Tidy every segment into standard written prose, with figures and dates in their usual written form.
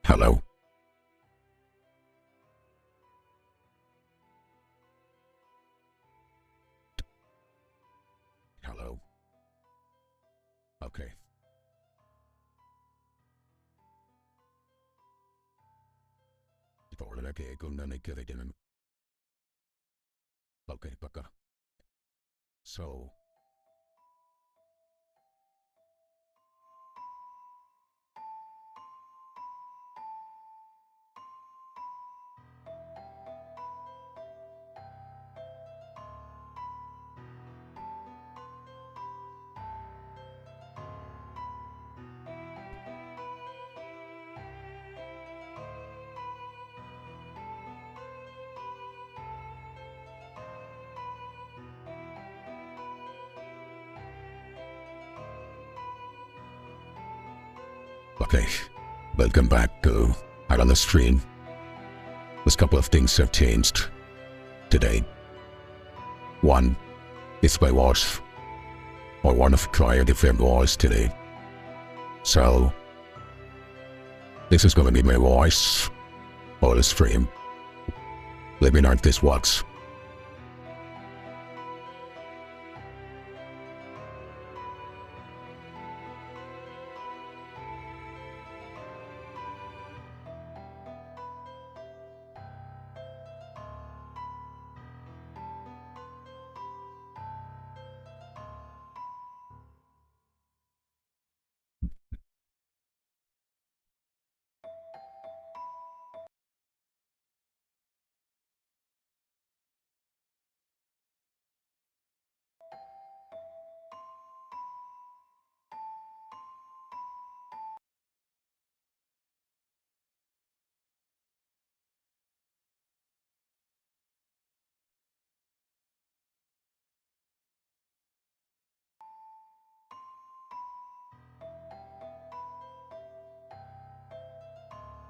Hello. Hello. Okay. ഇപ്പോൾ കേൾക്കുന്ന നിൽക്കതിനും. Okay, paka. So, okay. Welcome back to another stream. There's a couple of things have changed today. One is my voice. I want to try a different voice today. So, this is going to be my voice for the stream. Let me know if this works.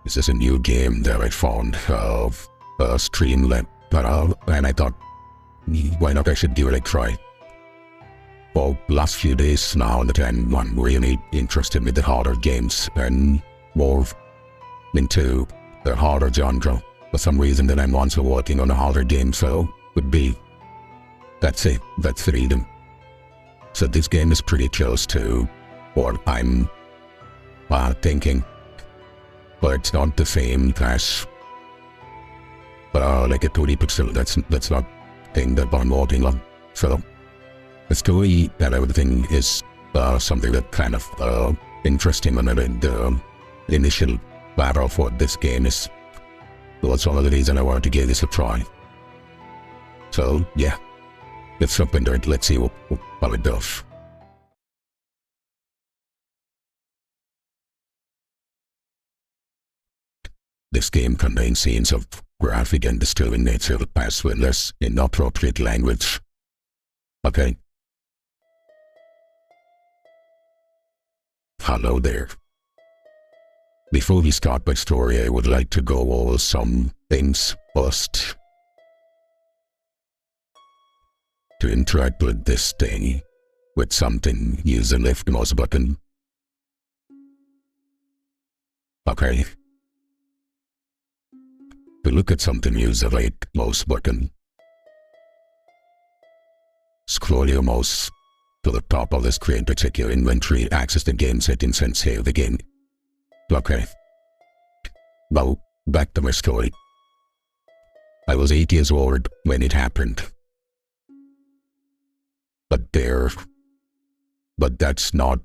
This is a new game that I found of Streamlab, and I thought, why not I should give it a try. For last few days now that I'm really interested with the harder games and more into the harder genre. For some reason that I'm also working on a harder game, so would be, that's it, that's freedom. So this game is pretty close to what I'm thinking. But it's not the same as like a 2D pixel. That's not thing that I'm working on. So the story and everything is something that kind of interesting. And the initial battle for this game is that's one of the reasons I wanted to give this a try. So yeah, let's jump into it. Let's see what it does. This game contains scenes of graphic and disturbing nature as well as inappropriate language. Okay. Hello there. Before we start my story, I would like to go over some things first. To interact with this thing, with something, use the left mouse button. Okay. To look at something, use the right mouse button. Scroll your mouse to the top of the screen to check your inventory, access the game settings, and save the game. Okay. Now, back to my story. I was 8 years old when it happened. But that's not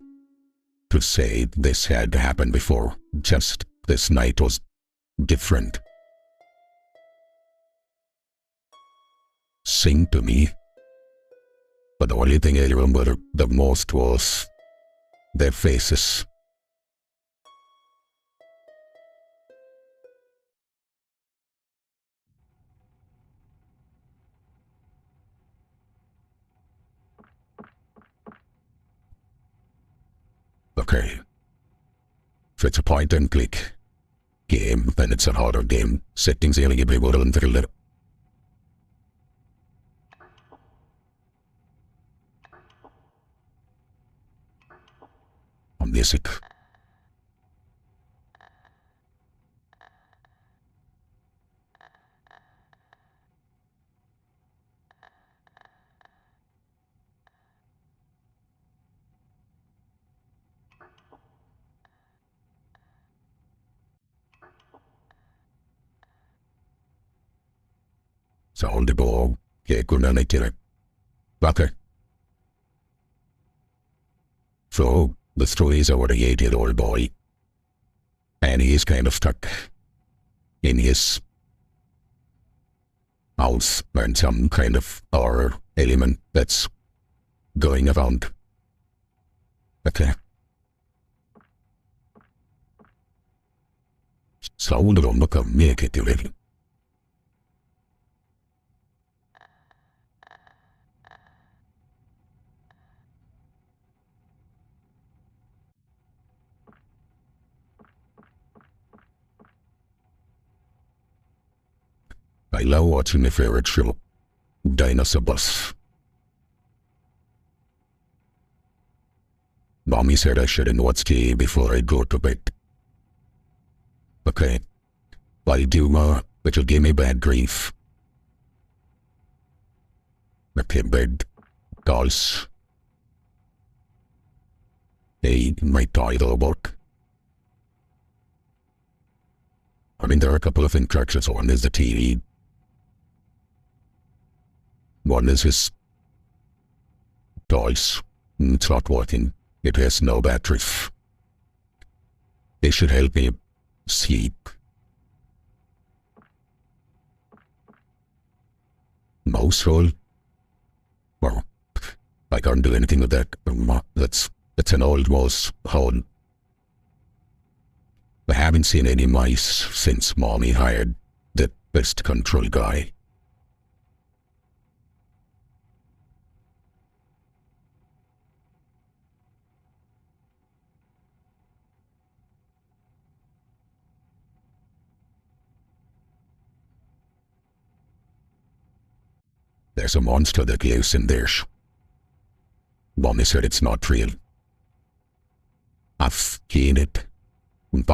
to say this had happened before. Just this night was different. Sing to me. But the only thing I remember the most was their faces. Okay. If it's a point and click game, then it's a harder game. Settings eligible and thriller. Music. Sound ball. Couldn't I tell it? Okay. So, the story is about a 8-year-old boy. And he is kind of stuck in his house and some kind of horror element that's going around. Okay. Sound ரொம்ப கம்மியா கேட்குது. I love watching my favorite show, Dinosaur Bus. Mommy said I shouldn't watch TV before I go to bed. Okay, I'll do more, which will give me bad grief. Okay, bed, dolls. Hey, my toy robot. I mean, there are a couple of interactions. One is the TV. One is his toys. It's not working. It has no batteries. They should help me sleep. Mouse hole? Well, I can't do anything with that. That's an old mouse hole. I haven't seen any mice since Mommy hired the pest control guy. There's a monster that lives in there. Mommy said it's not real. I've seen it. It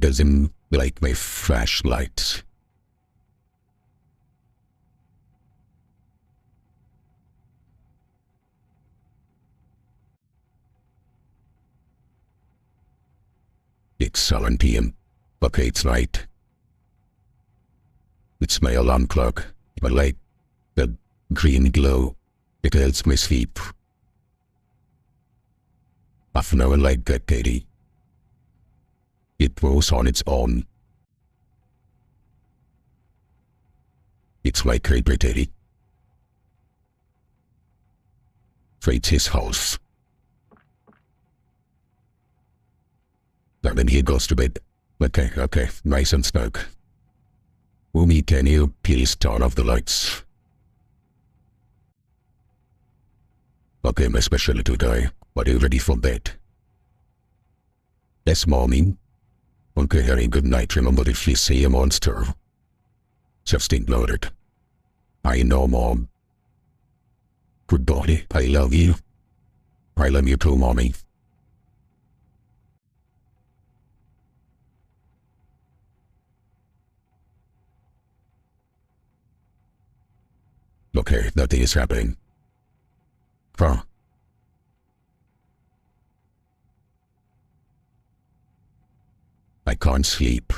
doesn't like my flashlights. It's 7 p.m. Okay, it's night. It's my alarm clock. I like the green glow. It helps me sleep. I've never liked that, Katie. It goes on its own. It's like creepy Teddy. So it's his house. And then he goes to bed. Okay, nice and snug. Umi, can you please turn off the lights? Okay, my specialty guy. Are you ready for bed? Yes, Mommy. Okay, Harry, good night. Remember, if you see a monster, just ignore it. I know, Mom. Good boy, I love you. I love you too, Mommy. Okay, nothing is happening. Huh? I can't sleep.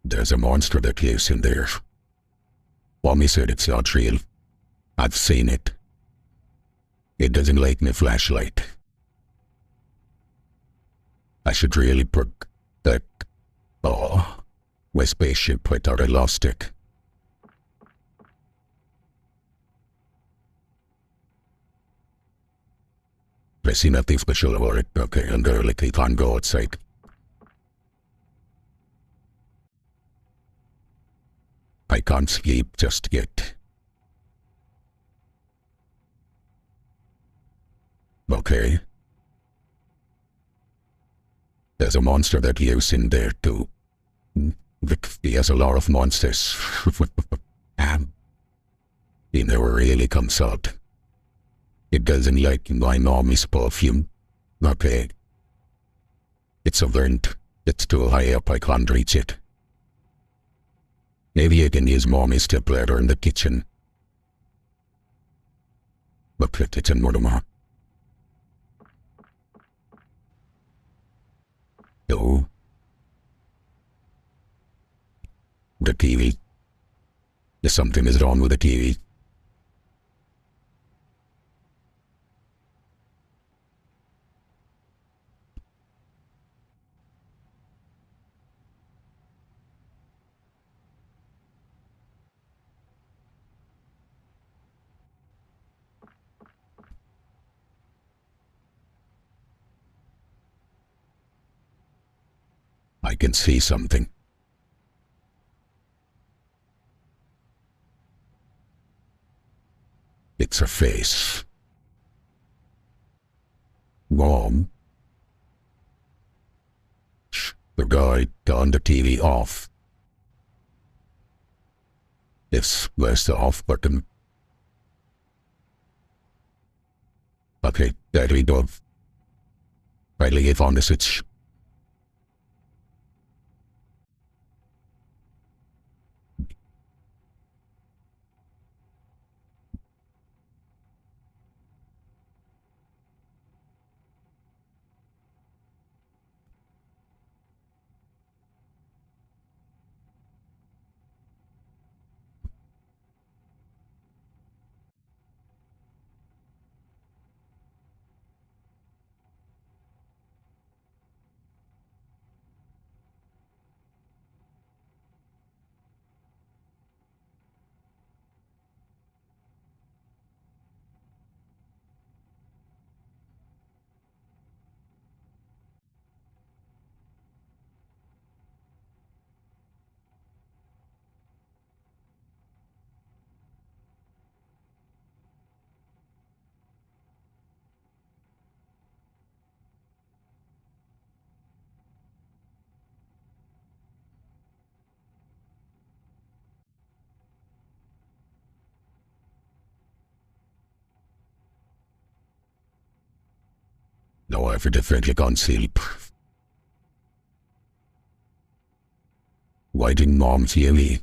There's a monster that lives in there. Mommy said it's not real. I've seen it. It doesn't like my flashlight. I should really put that... Oh, my spaceship, I thought I lost it. I see nothing special about it. Okay, and like I can't go outside. I can't sleep just yet. Okay. There's a monster that lives in there too. He has a lot of monsters. And he never really comes out. It doesn't like my mommy's perfume. Okay. It's a vent. It's too high up, I can't reach it. Maybe I can use mommy's stepladder in the kitchen. Bakit mo naman? No. The TV. There's something is wrong with the TV. I can see something. It's a face. Mom? Shh, the guy turned the TV off. Where's the off button? Okay, there we go. Finally I found the switch. Now I definitely can't sleep. Why didn't Mom hear me?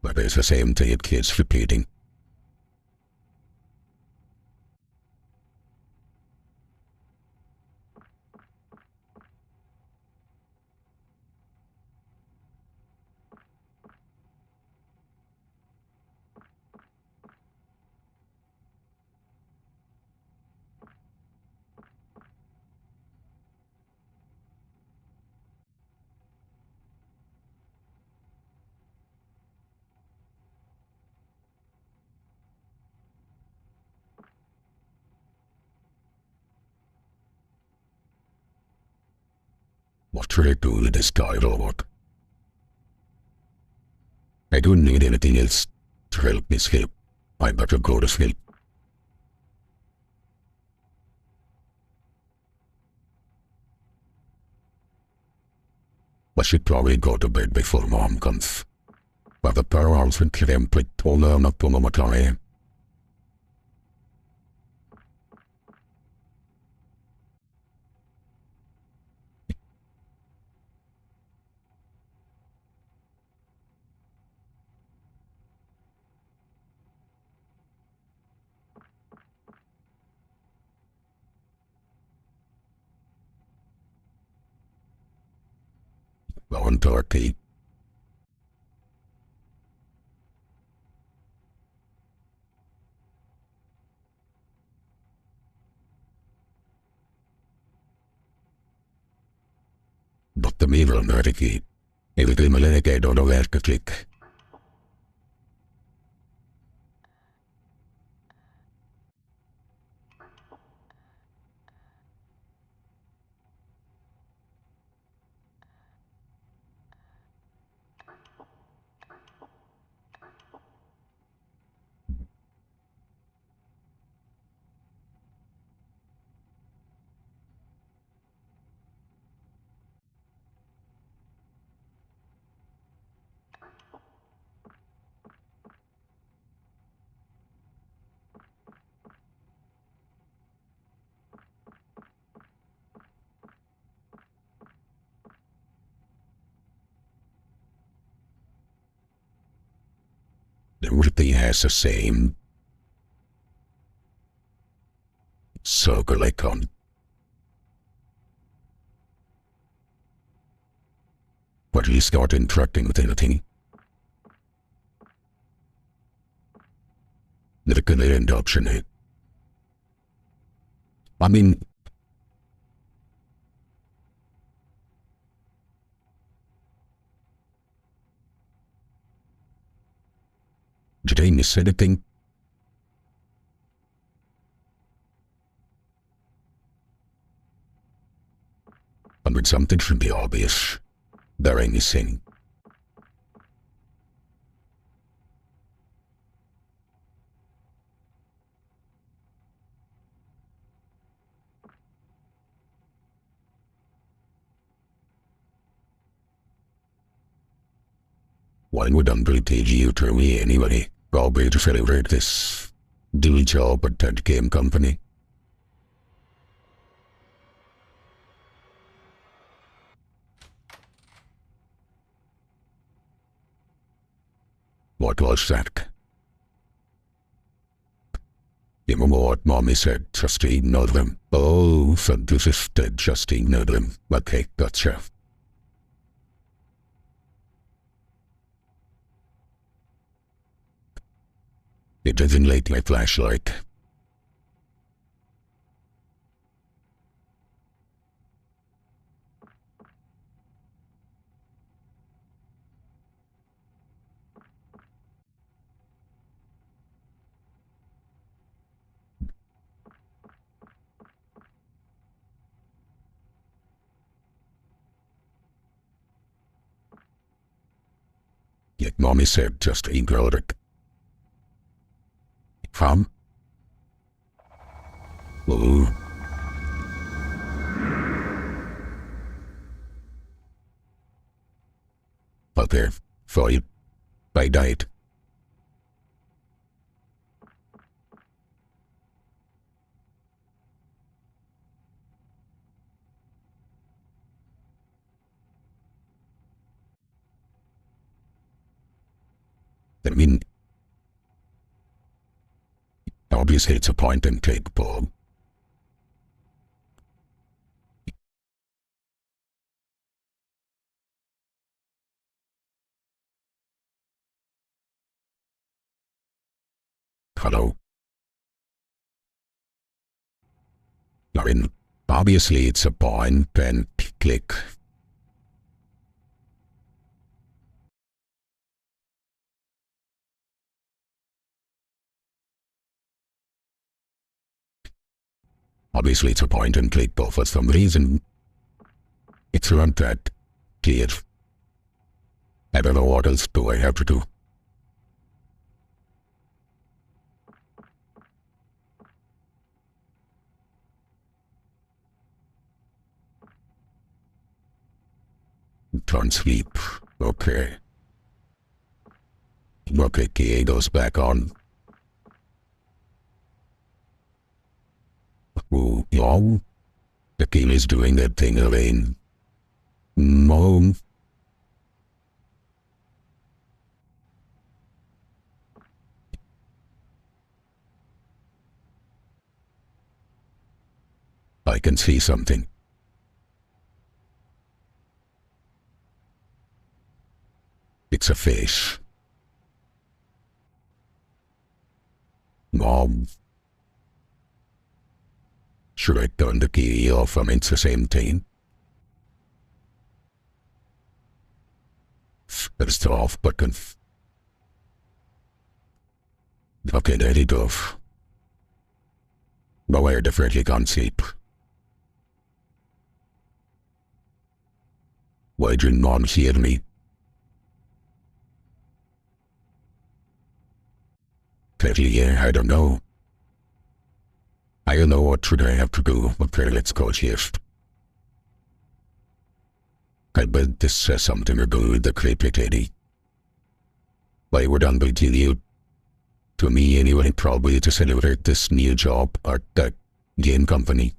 But it's the same thing it keeps repeating. What should I do with this guy robot? I don't need anything else to help me sleep. I better go to sleep. I should probably go to bed before Mom comes. But the parents will krämpligt hålla not på mamatare. Going to our tea. But the evil nerdy. Everything I don't know where to click. Everything has the same circle icon. But you start interacting with anything, that can end option it. I mean, did I miss anything? I mean, something should be obvious. There ain't missing. Why would Uncle teach you to me anyway? Probably to celebrate this deal job at that game company. What was that? You remember what Mommy said? Just ignore them. Oh, so this is dead. Just ignore them. Okay, gotcha. It doesn't light my flashlight. Yet Mommy said just ignore it. From? Oh. Okay, fine. I died. I mean, obviously it's a point and click ball. Hello? I mean, obviously it's a point and click. Obviously it's a point and click, but for some reason, it's not that clear. I don't know what else do I have to do. Turn sleep. Okay. Okay, key goes back on. Oh, yeah. The key is doing that thing again. No. I can see something. It's a face. Mom. Should I turn the key off? I mean, it's the same thing. There's the off button. Okay, there it off. No, I definitely can't sleep. Why didn't Mom hear me? Clearly, yeah, I don't know. I don't know what should I have to do. Okay, let's go shift. I bet this has something to do with the creepy teddy. Why would Uncle tell you? To me anyway, probably to celebrate this new job at that game company.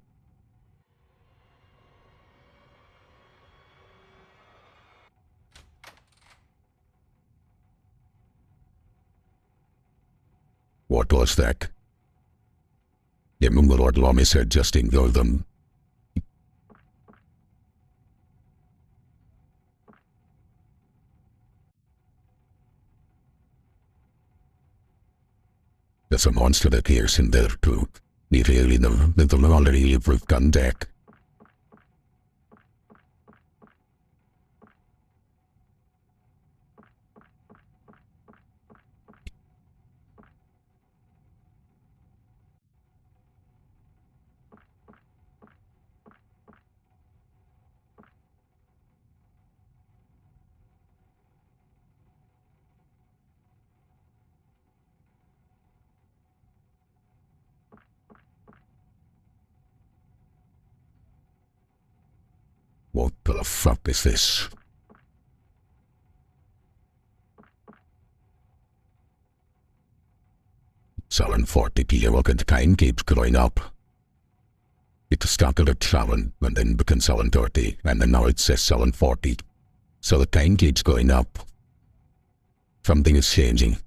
What was that? The Lord Loomis had just ignored them. There's a monster that appears in there too. We really know that the already approved gun deck. What the fuck is this? $7:40 p.m. and the time keeps going up. It started at 7 and then became 7:30 and then now it says 7:40. So the time keeps going up. Something is changing.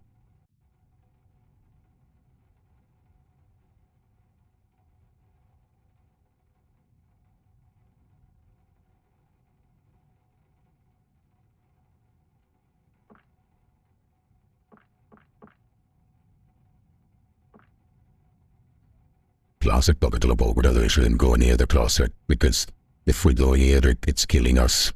Closet bucket of over we shouldn't go near the closet because if we go near it, it's killing us.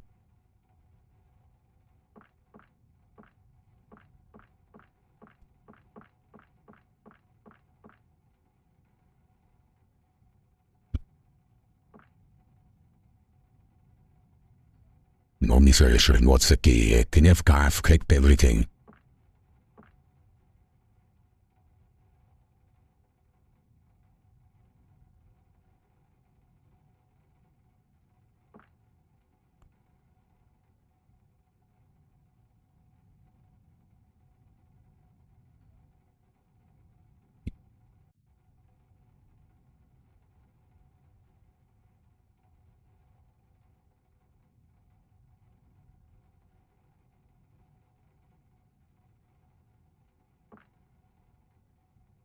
No miseration, what's the key? Can you have clicked everything?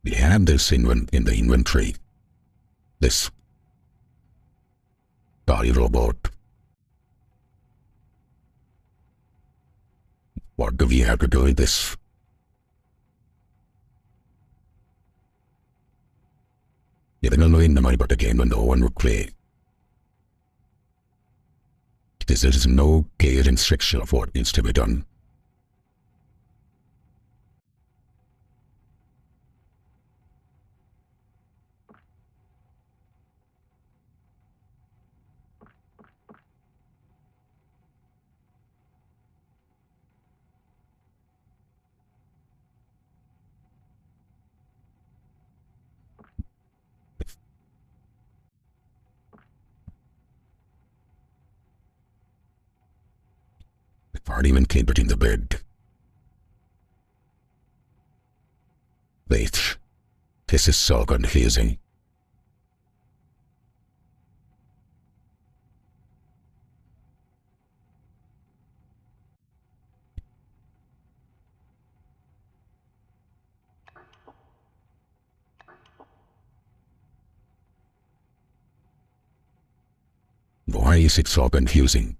We have this in the inventory. This body robot. What do we have to do with this? Even knowing the money about the game when no one would play. There is no clear instruction of what needs to be done. The party even came between the bed. Wait, this is so confusing. Why is it so confusing?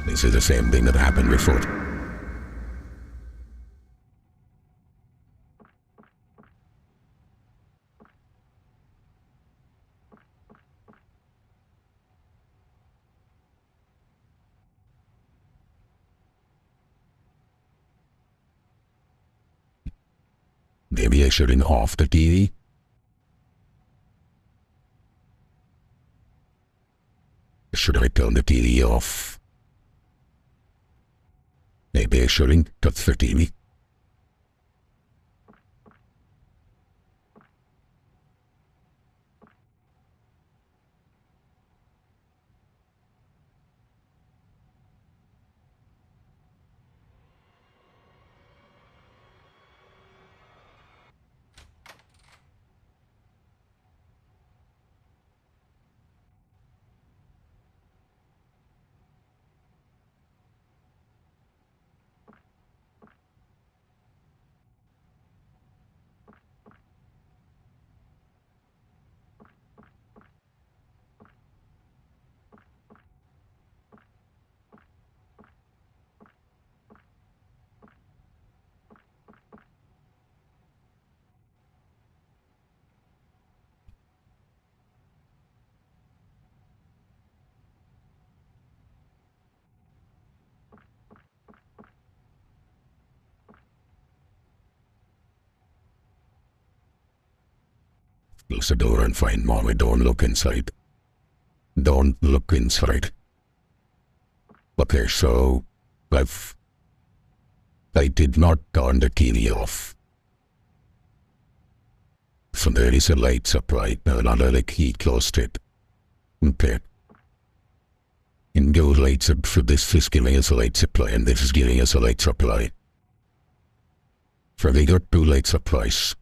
This is the same thing that happened before. Maybe I shouldn't off the TV? should I turn the TV off? Maybe I shouldn't touch the TV. Close the door and find Mommy. Don't look inside. Don't look inside. Okay, so I did not turn the TV off. So there is a light supply. Another like he closed it. Okay. In those lights, so this is giving us a light supply and this is giving us a light supply. So we got two light supplies.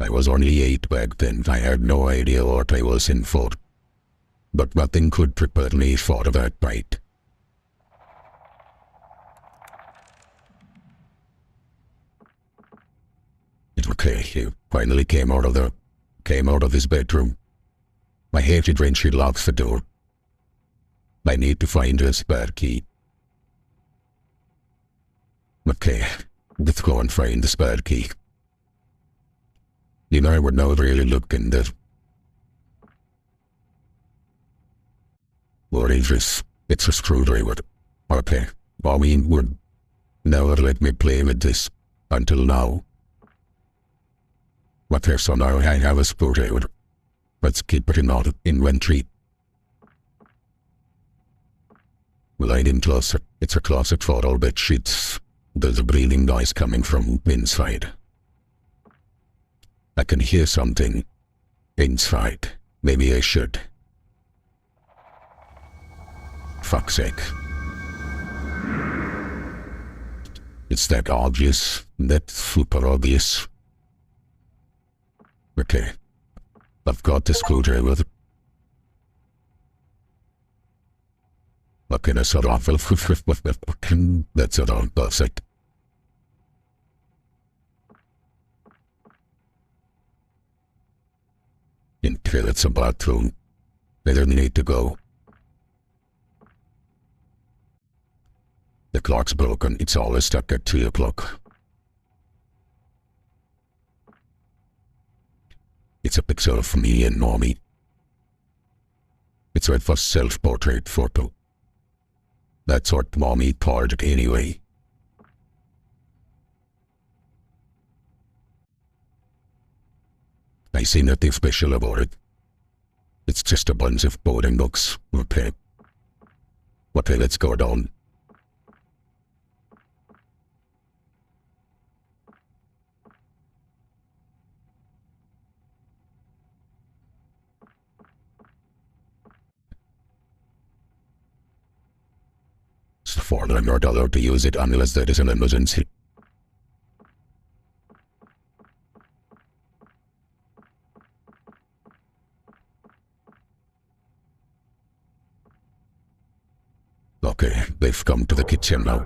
I was only 8 back then. I had no idea what I was in for. But nothing could prepare me for that night. It's okay. He finally came out of his bedroom. I hate it when she locks the door. I need to find her spare key. Okay, let's go and find the spare key. You know, I would not really look in there. What is this? It's a screwdriver. Okay, Mommy would never let me play with this until now. Okay, so now I have a screwdriver. Let's keep it in our inventory. Well, I didn't close it. It's a closet for all bed sheets. There's a breathing noise coming from inside. I can hear something inside. Maybe I should. Fuck's sake. It's that obvious. That's super obvious. Okay. I've got the screwdriver. Okay, that's awful. That's all perfect. Into it's a bathroom. They don't need to go. The clock's broken. It's always stuck at 3 o'clock. It's a picture of me and Mommy. It's her first self-portrait photo. That's what Mommy called it anyway. I see nothing special about it. It's just a bunch of boarding books. Okay. Okay, let's go down. It's $400 to use it unless there is an emergency. Okay, they've come to the kitchen now.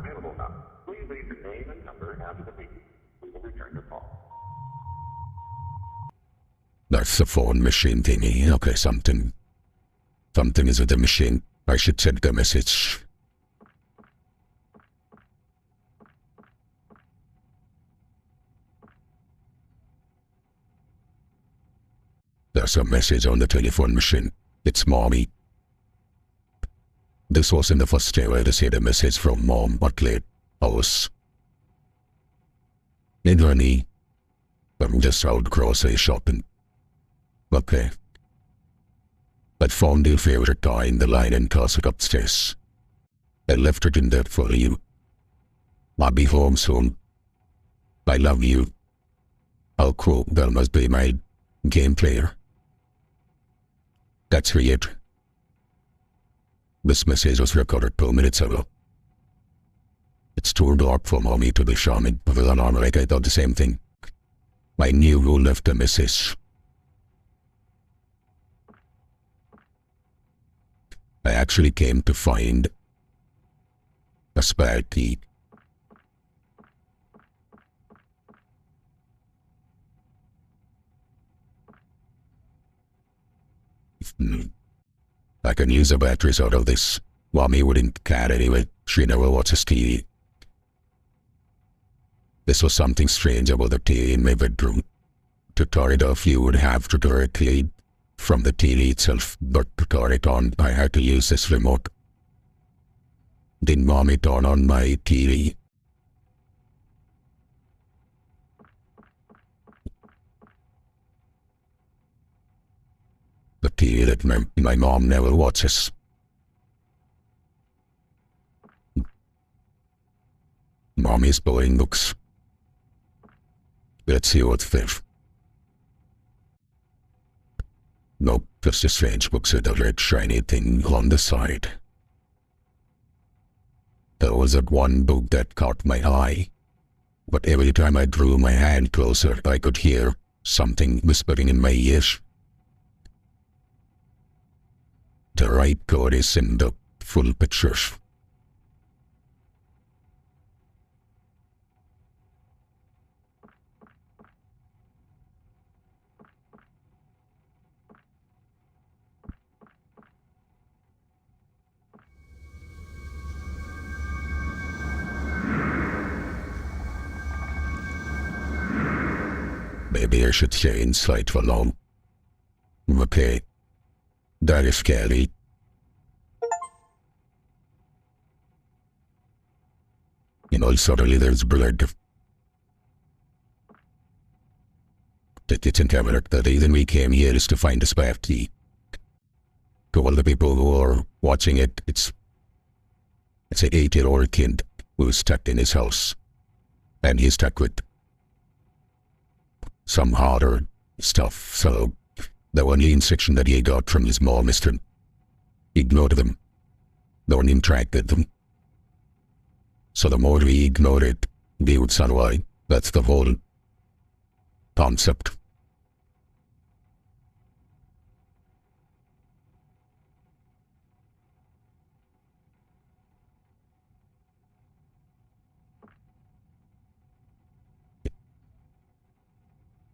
Please leave your name and number after the beep. We will return your call. That's the phone machine thingy. Okay, something is with the machine. I should send the message. There's a message on the telephone machine. It's Mommy. This wasn't the first time I received a message from Mom at late hours. Hey, honey, I'm just out grocery shopping. Okay. I found your favorite toy in the line and tossed it upstairs. I left it in there for you. I'll be home soon. I love you. How cool that must be my game player. That's it. This message was recorded 2 minutes ago. It's too dark for Mommy to be charming, but like I thought the same thing. I knew who left the message. I actually came to find a spare key. I can use the batteries out of this. Mommy wouldn't care anyway. She never watches TV. This was something strange about the TV in my bedroom. To turn it off, you would have to directly from the TV itself, but to turn it on, I had to use this remote. Did Mommy turn on my TV? The TV that my mom never watches. Mommy's buying books. Let's see what's there. Nope, just a strange book with a red shiny thing on the side. There was that one book that caught my eye, but every time I drew my hand closer, I could hear something whispering in my ears. The right code is in the full picture. Maybe I should stay inside for long. Okay. That is scary. Suddenly there's blood. It's inevitable. The reason we came here is to find a spare key. To all the people who are watching it, it's an 8-year-old kid who's stuck in his house. And he's stuck with some harder stuff, so the only instruction that he got from his mom is to ignore them. Don't interact with them. So the more we ignore it, we would survive. That's the whole concept.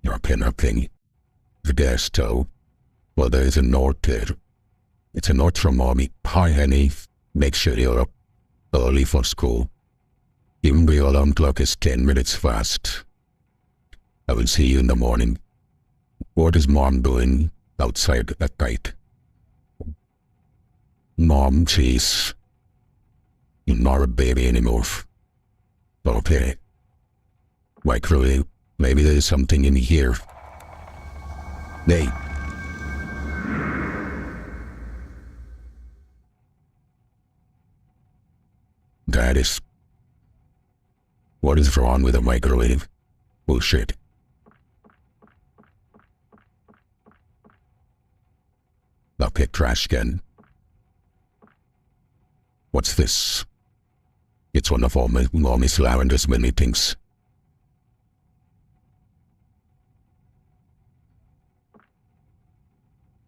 Your pin-up thing. The gas stove. Well, there is a note there. It's a note from Mommy. Hi, honey. Make sure you're up early for school. Even the alarm clock is 10 minutes fast. I will see you in the morning. What is Mom doing outside at night? Mom, she's not a baby anymore. Okay. Microwave. Maybe there's something in here. Hey. That is... What is wrong with a microwave? Bullshit. Okay, trash can. What's this? It's one of all Mommy's Lavender's many things.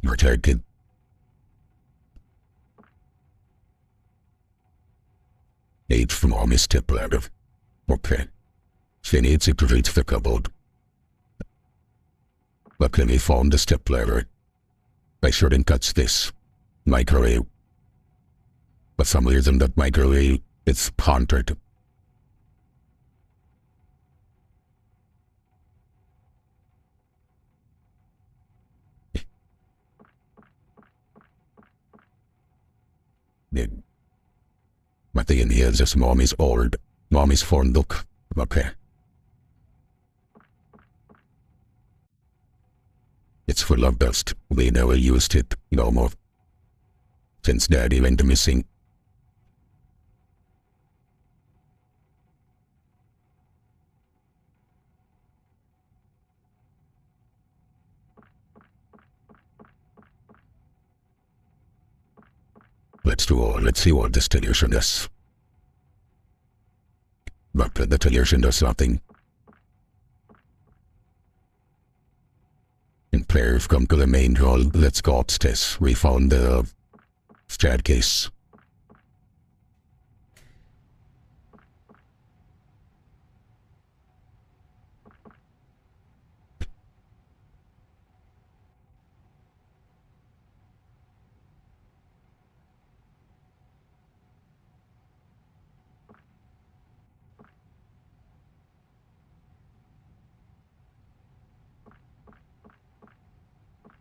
You're tired, kid. Age from Mommy's stepladder. Okay. She needs it to reach the cupboard. Luckily, we found the stepladder. I shouldn't touch this microwave. For some reason, that microwave is haunted. But the in here is just mommy's old, mommy's phone book. Okay. It's full of dust. We never used it no more. Since Daddy went missing. Let's see what this television does. But the television does nothing. And players come to the main hall. Let's go upstairs. We found the staircase.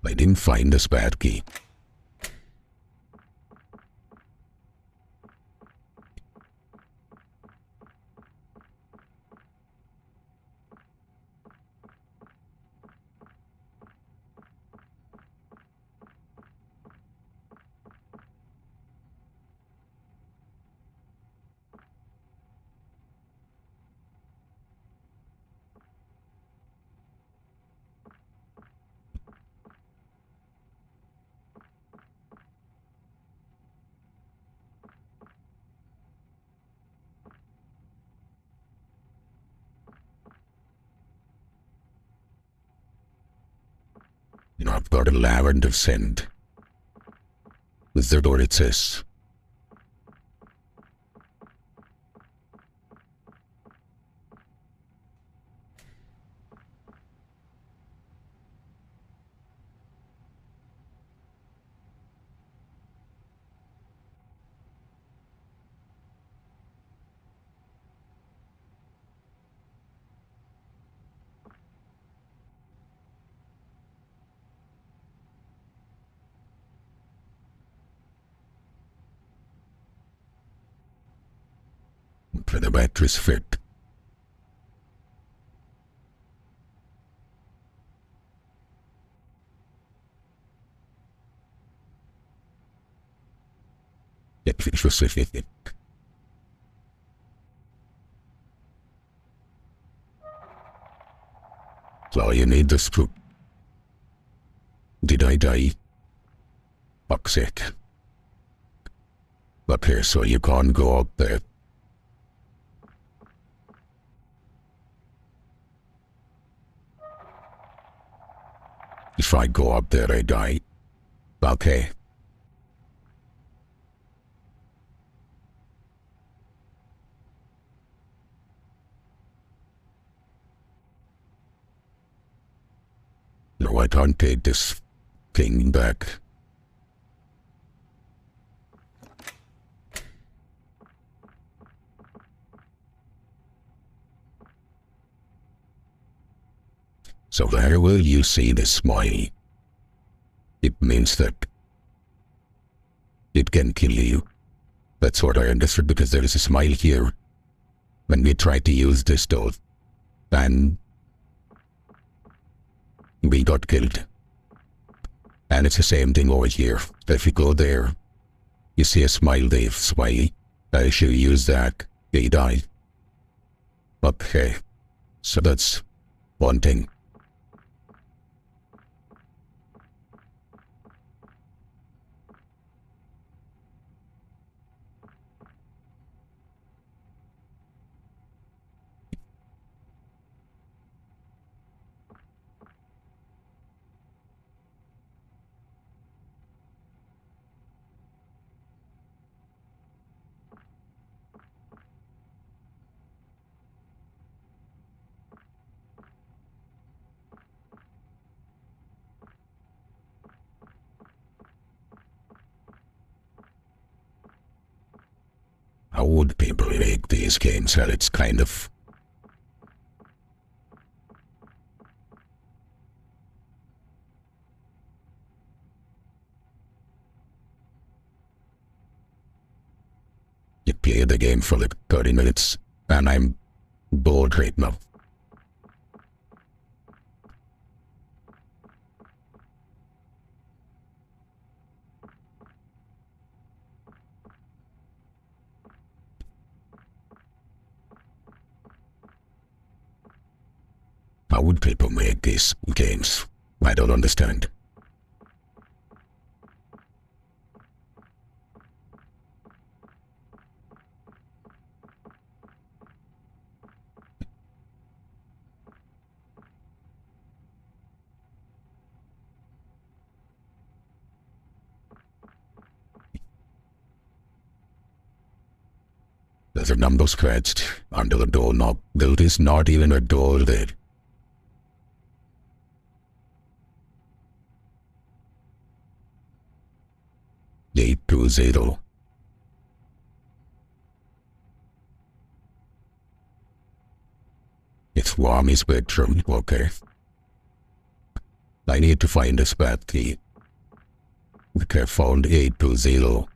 I didn't find the spare key. You know, I've got a lavender scent. With the door it says. For the batteries fit. It was specific. So you need the screw. Did I die? Fuck's sake. Up here so you can't go up there. If I go up there, I die. Okay. No, I can't take this thing back. So where will you see the smile? It means that it can kill you. That's what I understood because there is a smile here when we try to use this door. And we got killed. And it's the same thing over here. If you go there, you see a smile, Dave, smiley. I should use that. They die. Okay. So that's one thing. How would people make these games? Well, it's kind of... played the game for like 30 minutes and I'm bored right now. How would people make these games? I don't understand. There's a number scratched under the doorknob. There is not even a door there. Eight 2-0. It's Warmy's bedroom, okay. I need to find a spare key. Okay, found 820.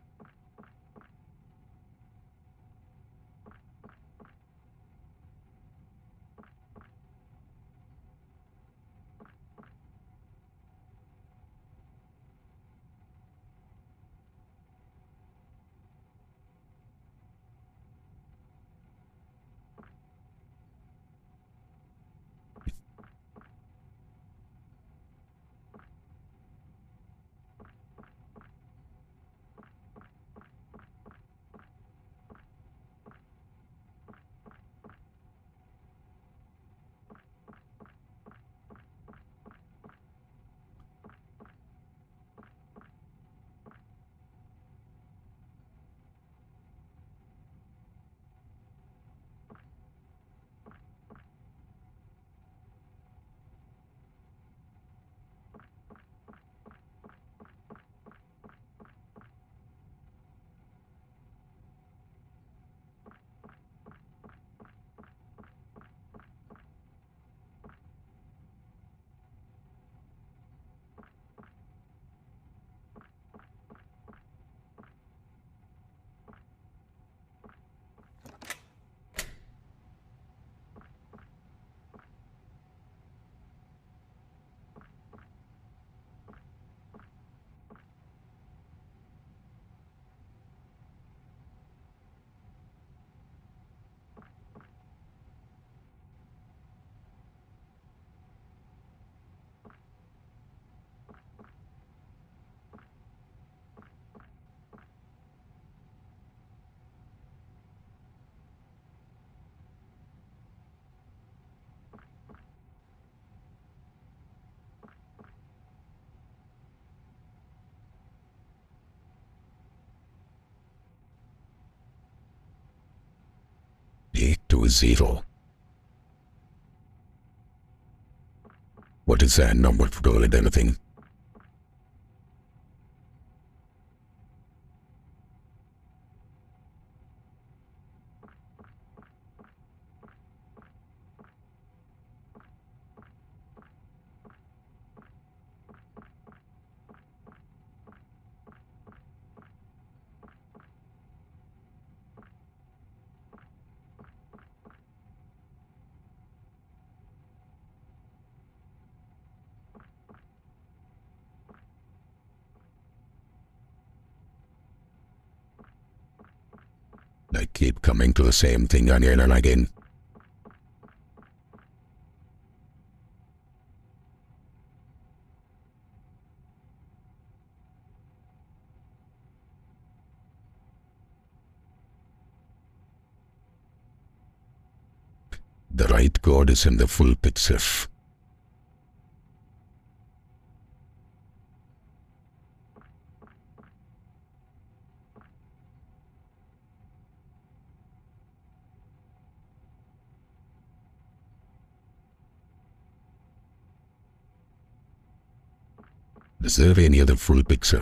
Eight to 0. What is that number for anything? I keep coming to the same thing again and again. The right chord is in the full picture. Is there any other full picture?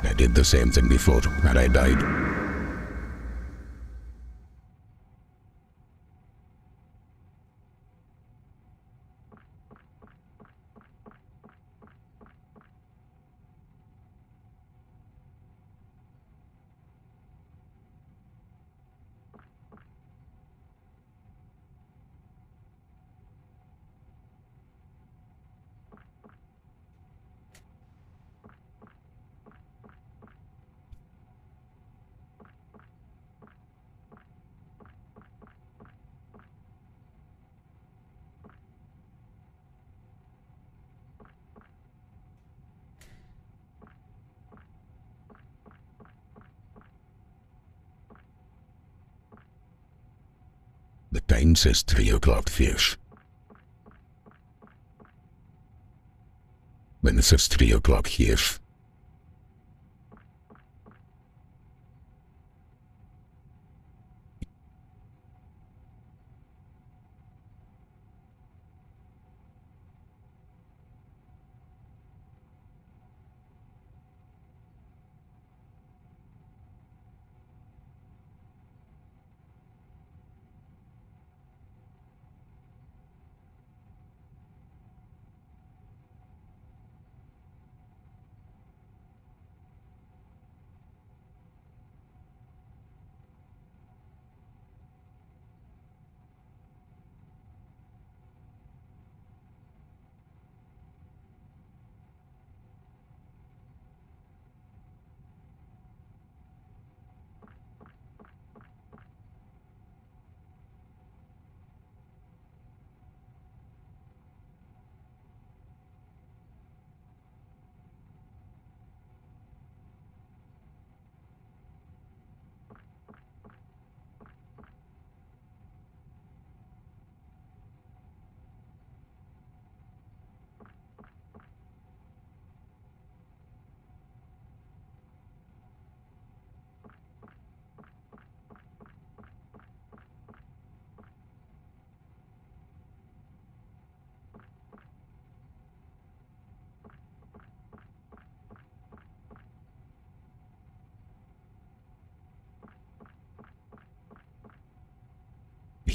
I did the same thing before and I died. The time says 3 o'clock, fish. When it says 3 o'clock here.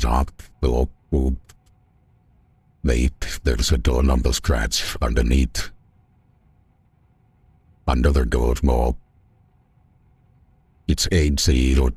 Stop. Oh, oh. Wait, there's a door number scratch underneath. Under the door more. It's 8080.